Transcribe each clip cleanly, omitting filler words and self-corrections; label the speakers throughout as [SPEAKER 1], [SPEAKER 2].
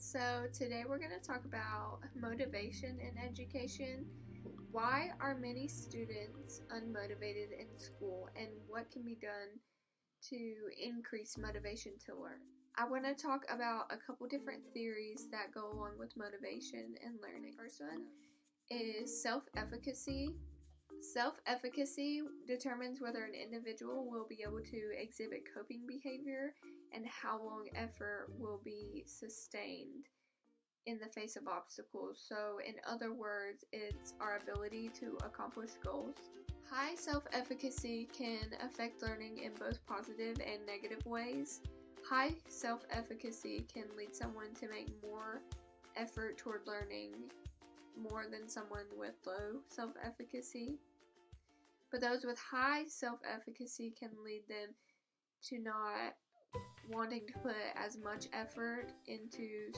[SPEAKER 1] So, today we're going to talk about motivation in education. Why are many students unmotivated in school, and what can be done to increase motivation to learn? I want to talk about a couple different theories that go along with motivation and learning. First one is self efficacy. Self efficacy determines whether an individual will be able to exhibit coping behavior and how long effort will be sustained in the face of obstacles. So, in other words, it's our ability to accomplish goals. High self efficacy can affect learning in both positive and negative ways. High self efficacy can lead someone to make more effort toward learning more than someone with low self efficacy. But those with high self efficacy can lead them to not wanting to put as much effort into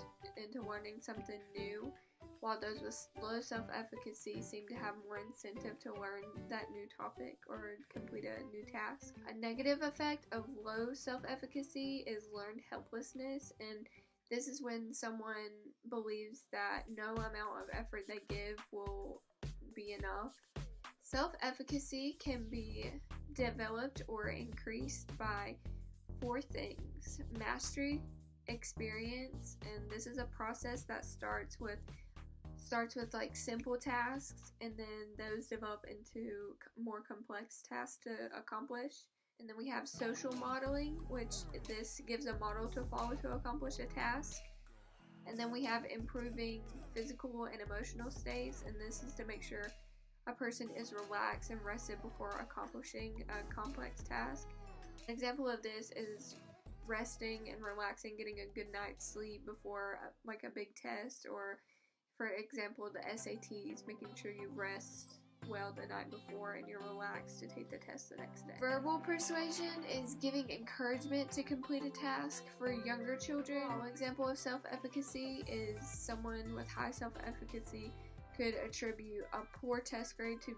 [SPEAKER 1] learning something new, while those with low self efficacy seem to have more incentive to learn that new topic or complete a new task. A negative effect of low self efficacy is learned helplessness, and this is when someone believes that no amount of effort they give will be enough. Self-efficacy can be developed or increased by four things: mastery, experience, and this is a process that starts with like simple tasks, and then those develop into more complex tasks to accomplish. And then we have social modeling, which this gives a model to follow to accomplish a task. And then we have improving physical and emotional states, and this is to make sure a person is relaxed and rested before accomplishing a complex task. An example of this is resting and relaxing, getting a good night's sleep before like a big test, or for example the SATs, making sure you rest well the night before and you're relaxed to take the test the next day. Verbal persuasion is giving encouragement to complete a task for younger children. An example of self-efficacy is someone with high self-efficacy could attribute a poor test grade to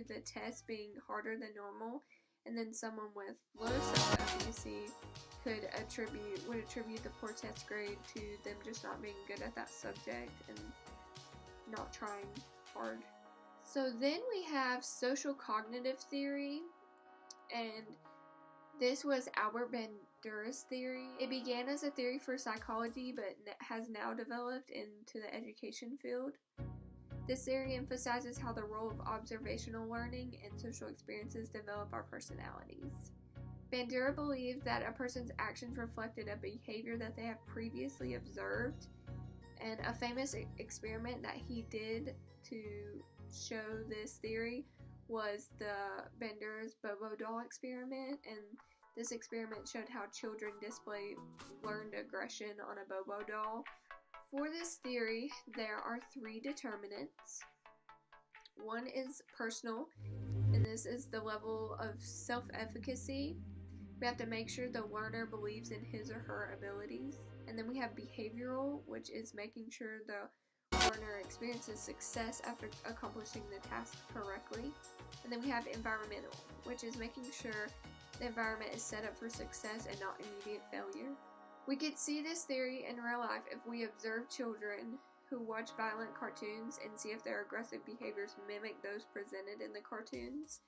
[SPEAKER 1] the test being harder than normal, and then someone with low self-efficacy would attribute the poor test grade to them just not being good at that subject and not trying hard. So then we have social cognitive theory, and this was Albert Bandura's theory. It began as a theory for psychology, but has now developed into the education field. This theory emphasizes how the role of observational learning and social experiences develop our personalities. Bandura believed that a person's actions reflected a behavior that they have previously observed, and a famous experiment that he did to show this theory was the Bandura's Bobo doll experiment, and this experiment showed how children display learned aggression on a Bobo doll. For this theory, there are three determinants. One is personal, and this is the level of self-efficacy. We have to make sure the learner believes in his or her abilities. And then we have behavioral, which is making sure the learner experiences success after accomplishing the task correctly. And then we have environmental, which is making sure the environment is set up for success and not immediate failure. We could see this theory in real life if we observe children who watch violent cartoons and see if their aggressive behaviors mimic those presented in the cartoons.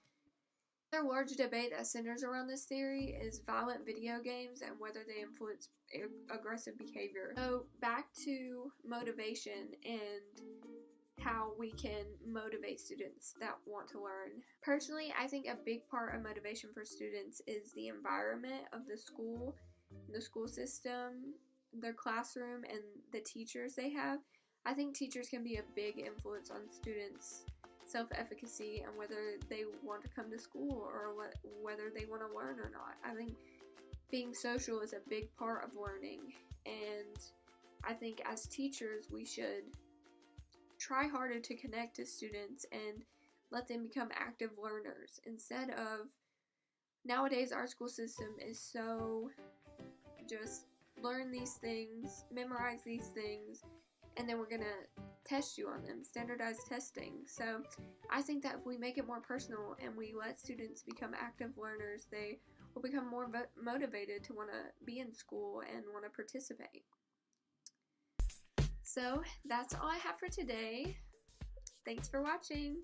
[SPEAKER 1] Another large debate that centers around this theory is violent video games and whether they influence aggressive behavior. So back to motivation and how we can motivate students that want to learn. Personally, I think a big part of motivation for students is the environment of the school system, their classroom, and the teachers they have. I think teachers can be a big influence on students' self-efficacy and whether they want to come to school or whether they want to learn or not. I think being social is a big part of learning, and I think as teachers we should try harder to connect to students and let them become active learners instead of, nowadays our school system is so just learn these things, memorize these things, and then we're gonna test you on them, standardized testing. So I think that if we make it more personal and we let students become active learners, they will become more motivated to want to be in school and want to participate. So that's all I have for today. Thanks for watching.